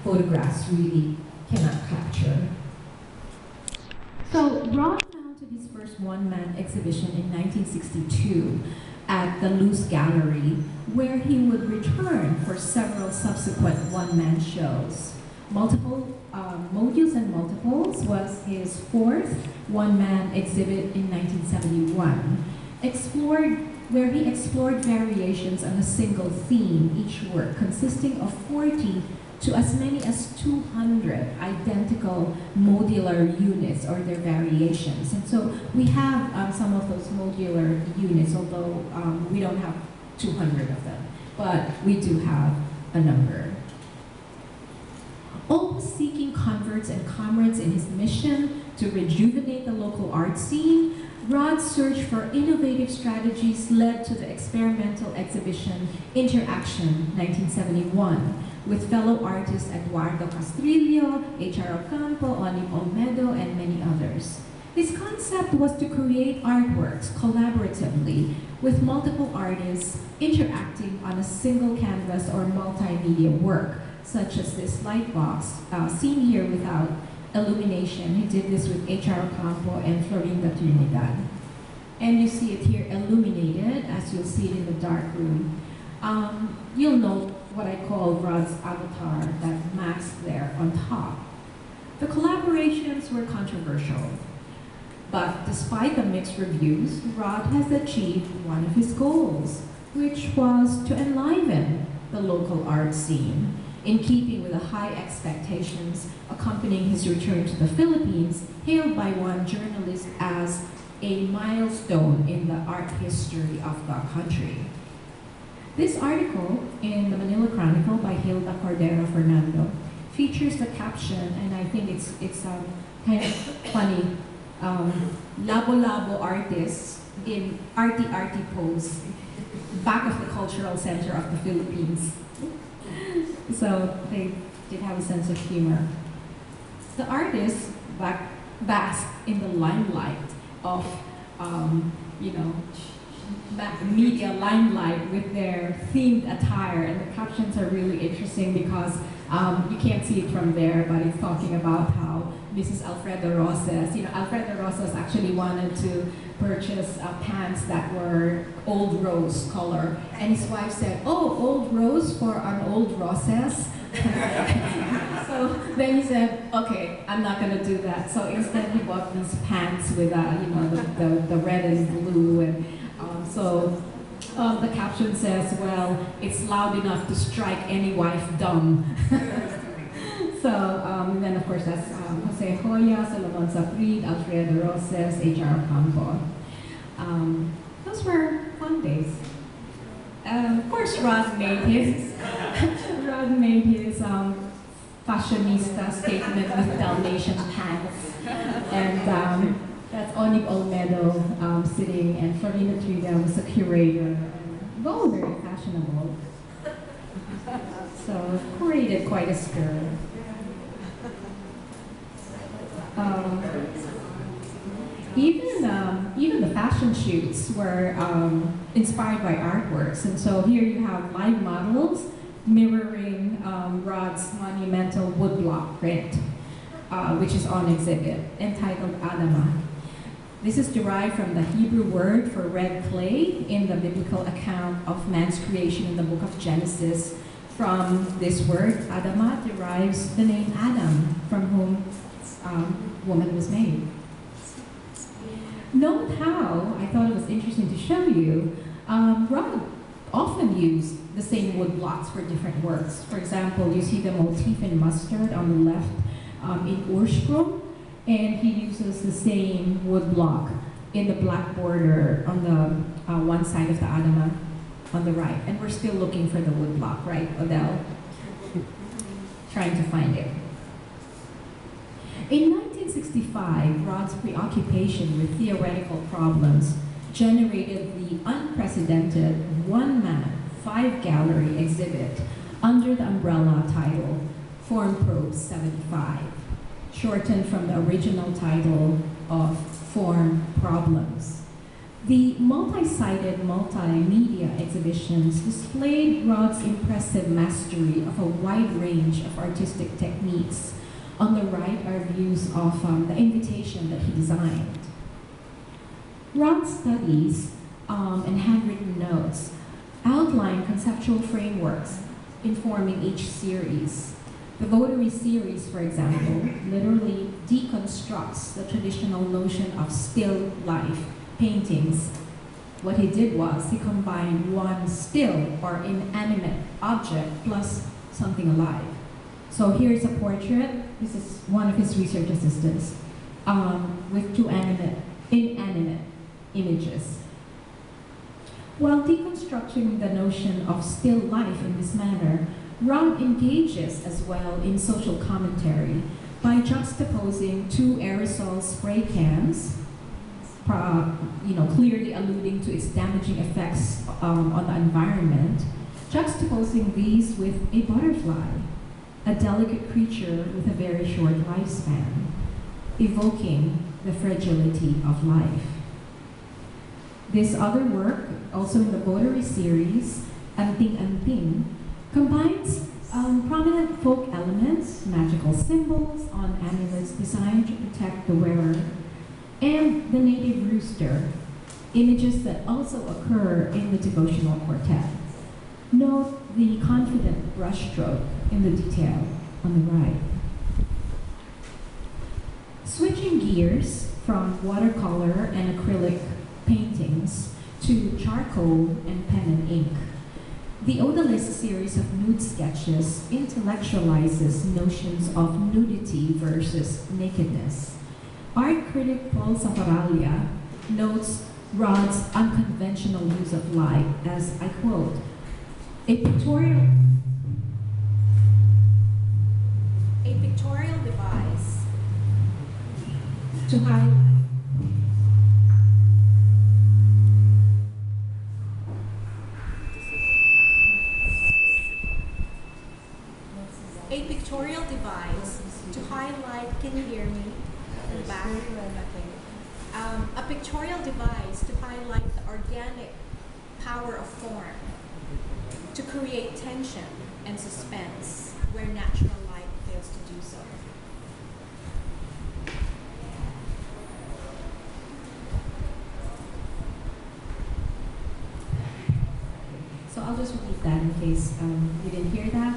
photographs really cannot capture. So Rod mounted his first one-man exhibition in 1962 at the Loose Gallery, where he would return for several subsequent one-man shows. Modules and Multiples was his fourth one-man exhibit in 1971, where he explored variations on a single theme, each work consisting of 40 to as many as 200 identical modular units or their variations. And so we have some of those modular units, although we don't have 200 of them, but we do have a number. Always seeking converts and comrades in his mission to rejuvenate the local art scene, Rod's search for innovative strategies led to the experimental exhibition Interaction 1971 with fellow artists Eduardo Castrillo, H.R. Ocampo, Oni Olmedo, and many others. His concept was to create artworks collaboratively with multiple artists interacting on a single canvas or multimedia work, such as this light box, seen here without illumination. He did this with H.R. Ocampo and Florinda Trinidad. And you see it here illuminated, as you'll see it in the dark room. You'll note what I call Rod's avatar, that mask there on top. The collaborations were controversial, but despite the mixed reviews, Rod has achieved one of his goals, which was to enliven the local art scene, in keeping with the high expectations accompanying his return to the Philippines, hailed by one journalist as a milestone in the art history of the country. This article in the Manila Chronicle by Hilda Cordero Fernando features the caption, and I think it's kind of funny, Labo-Labo artists in arty-arty pose, back of the cultural center of the Philippines. So they did have a sense of humor. The artists basked in the limelight of, media limelight with their themed attire, and the captions are really interesting because you can't see it from there, but it's talking about how Mrs. Alfredo Rosas, Alfredo Rosas actually wanted to purchase pants that were old rose color, and his wife said, "Oh, old rose for an old Rosas." So then he said, "Okay, I'm not going to do that." So instead, he bought these pants with, the red and blue, and the caption says, "Well, it's loud enough to strike any wife dumb." And then of course that's Jose Joya, Solomon Saprid, Alfredo Rosas, H.R. Ocampo. Those were fun days. Of course, Rod made his fashionista statement with Dalmatian pants, and that's Onig Olmedo sitting, and Florinda Trinidad was a curator, and all very fashionable. So created quite a stir. Even the fashion shoots were inspired by artworks, and so here you have live models mirroring Rod's monumental woodblock print, which is on exhibit, entitled Adama. This is derived from the Hebrew word for red clay in the biblical account of man's creation in the book of Genesis. From this word, Adama derives the name Adam, from whom woman was made. Note how, I thought it was interesting to show you, Rod often used the same wood blocks for different works. For example, you see the motif in mustard on the left in Ursprung, and he uses the same wood block in the black border on the one side of the Adama on the right. And we're still looking for the wood block, right, Odell? Trying to find it. In 1965, Rod's preoccupation with theoretical problems generated the unprecedented one-man, 5-gallery exhibit under the umbrella title Form Probe 75, shortened from the original title of Form Problems. The multi-sided multimedia exhibitions displayed Rod's impressive mastery of a wide range of artistic techniques. On the right are views of the invitation that he designed. Rod's studies and handwritten notes outline conceptual frameworks informing each series. The Votary series, for example, literally deconstructs the traditional notion of still life paintings. What he did was he combined one still or inanimate object plus something alive. So here's a portrait. This is one of his research assistants with two inanimate images. While deconstructing the notion of still life in this manner, Rod engages as well in social commentary by juxtaposing two aerosol spray cans, clearly alluding to its damaging effects on the environment, juxtaposing these with a butterfly, a delicate creature with a very short lifespan, evoking the fragility of life. This other work, also in the Votary series, Anting Anting, combines prominent folk elements, magical symbols on amulets designed to protect the wearer, and the native rooster, images that also occur in the devotional quartet. Note the confident brushstroke in the detail on the right. Switching gears from watercolor and acrylic paintings to charcoal and pen and ink, the Odalisque series of nude sketches intellectualizes notions of nudity versus nakedness. Art critic Paul Safaralia notes Rod's unconventional use of light as, I quote, a pictorial device to highlight can you hear me? Back. A pictorial device to highlight the organic power of form, to create tension and suspense where natural light fails to do so. So I'll just repeat that in case you didn't hear that.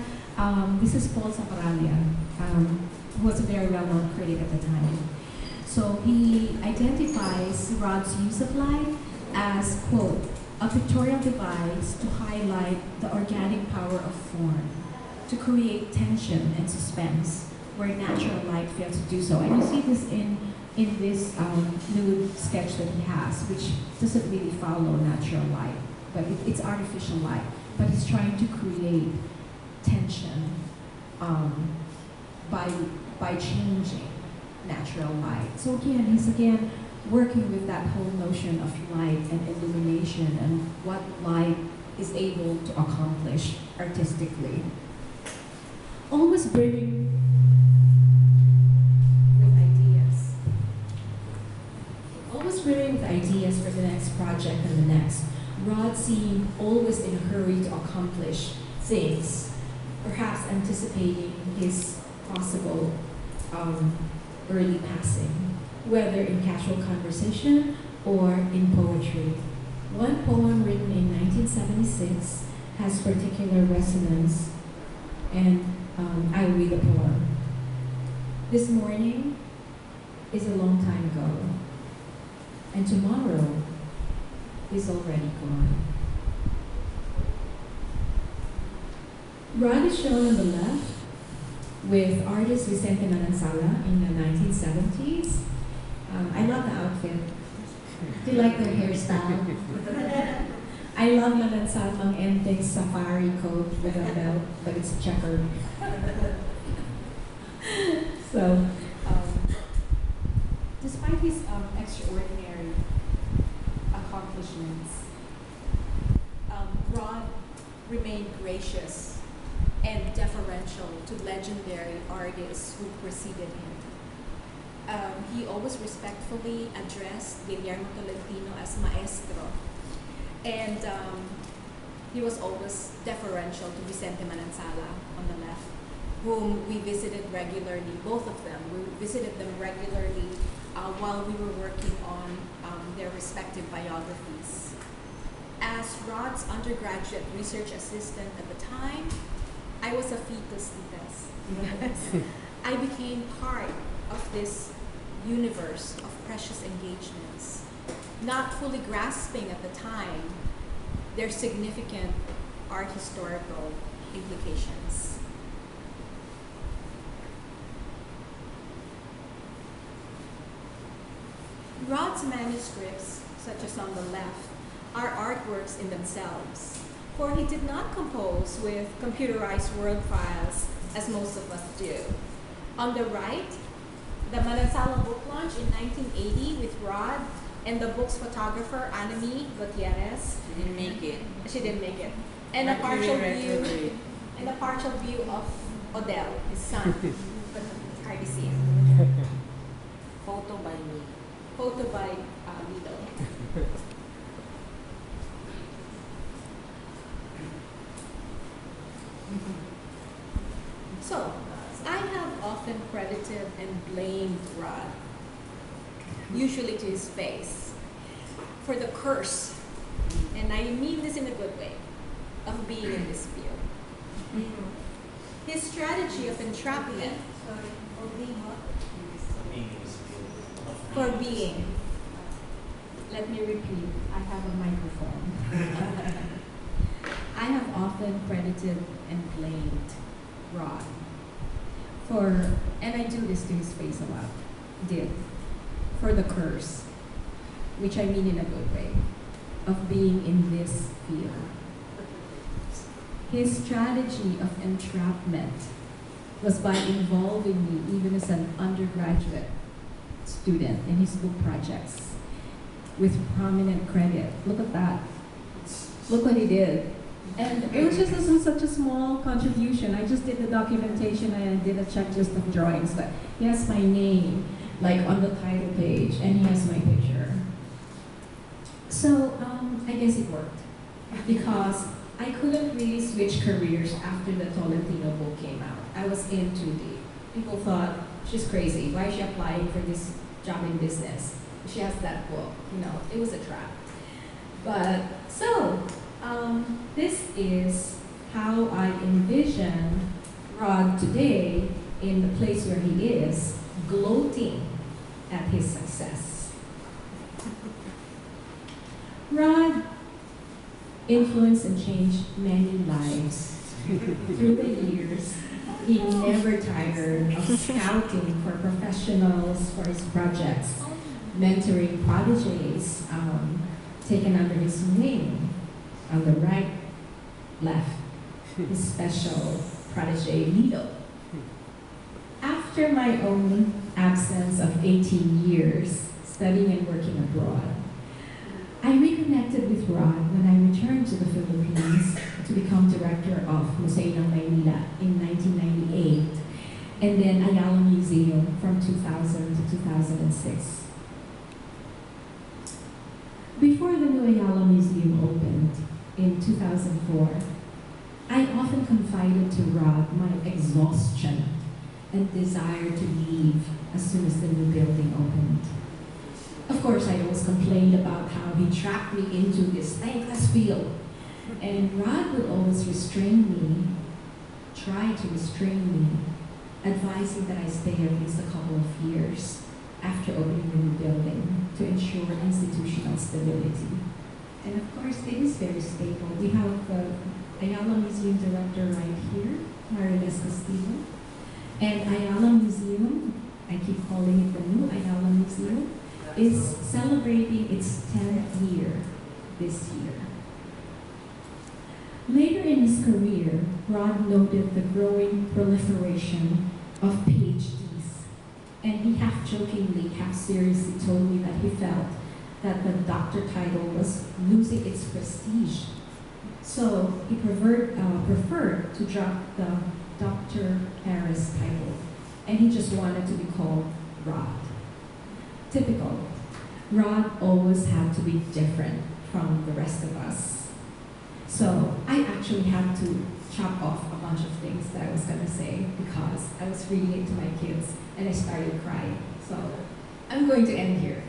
This is Paul Safaralia, who was a very well-known critic at the time. So he identifies Rod's use of light as, quote, a pictorial device to highlight the organic power of form, to create tension and suspense where natural light fails to do so. And you see this in this nude sketch that he has, which doesn't really follow natural light, but it's artificial light. But he's trying to create tension by changing natural light. So again, he's working with that whole notion of light and illumination and what light is able to accomplish artistically. Always brimming with ideas for the next project and the next. Rod seemed always in a hurry to accomplish things, perhaps anticipating his possible early passing, whether in casual conversation or in poetry. One poem written in 1976 has particular resonance, and I will read the poem. This morning is a long time ago, and tomorrow is already gone. Rod is shown on the left with artist Vicente Manansala in the 1970s. I love the outfit. Do you like their hairstyle? I love Manansalang Enteng's safari coat with a belt, but it's checkered. So, despite his extraordinary accomplishments, Rod remained gracious and deferential to legendary artists who preceded him. he always respectfully addressed Guillermo Tolentino as maestro. And he was always deferential to Vicente Manansala on the left, whom we visited regularly, both of them. We visited them regularly while we were working on their respective biographies. As Rod's undergraduate research assistant at the time, I was a fetus in. I became part of this universe of precious engagements, not fully grasping at the time their significant art historical implications. Rod's manuscripts, such as on the left, are artworks in themselves, for he did not compose with computerized word files as most of us do. On the right, the Manansala book launch in 1980 with Rod and the book's photographer, Anami Gutierrez. She didn't make it. She didn't make it. And a partial view of Odell, his son. But it's hard to see him. Photo by me. Photo by Lido. So, I have often credited and blamed Rod, usually to his face, for the curse, and I mean this in a good way, of being in this field. His strategy of entrapment for being. Let me repeat, I have a microphone. I have often credited and blamed Rod for, and I do this to his face a lot, for the curse, which I mean in a good way, of being in this field. His strategy of entrapment was by involving me even as an undergraduate student in his book projects with prominent credit. Look at that. Look what he did. And it was just such a small contribution. I just did the documentation and I did a checklist of drawings, but he has my name like on the title page and he has my picture. So I guess it worked because I couldn't really switch careers after the Tolentino book came out. I was in too deep. People thought, she's crazy. Why is she applying for this job in business? She has that book, it was a trap. But so, this is how I envision Rod today in the place where he is, gloating at his success. Rod influenced and changed many lives through the years. He never tired of scouting for professionals for his projects, mentoring prodigies taken under his wing. On the right, left, his special protege, Lido. After my own absence of 18 years studying and working abroad, I reconnected with Rod when I returned to the Philippines to become director of Museo ng Manila in 1998, and then Ayala Museum from 2000 to 2006. Before the new Ayala Museum opened in 2004, I often confided to Rod my exhaustion and desire to leave as soon as the new building opened. Of course, I always complained about how he trapped me into this thankless field. And Rod would always restrain me, try to restrain me, advising that I stay at least a couple of years after opening the new building to ensure institutional stability. And of course, it is very stable. We have the Ayala Museum director right here, Mariles Castillo. And Ayala Museum, I keep calling it the new Ayala Museum, is celebrating its 10th year this year. Later in his career, Rod noted the growing proliferation of PhDs, and he half-jokingly, half-seriously told me that he felt that the doctor title was losing its prestige. So he preferred to drop the Dr. Perez title, and he just wanted to be called Rod. typical. Rod always had to be different from the rest of us. So I actually had to chop off a bunch of things that I was going to say because I was reading it to my kids and I started crying. So I'm going to end here.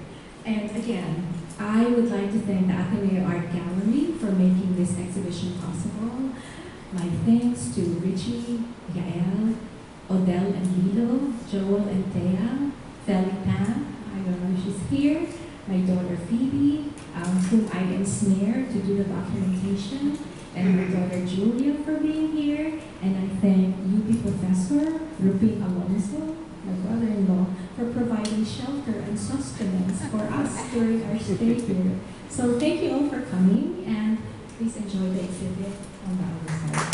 And again, I would like to thank the Ateneo Art Gallery for making this exhibition possible. My thanks to Richie, Yael, Odell and Lilo, Joel and Thea, Feli Pan, I don't know if she's here, my daughter Phoebe, whom I ensnared to do the documentation, and my daughter Julia for being here, and I thank UP Professor Ruping Alonso, my brother-in-law, for providing shelter and sustenance for us during our stay here. So thank you all for coming, and please enjoy the exhibit on the other side.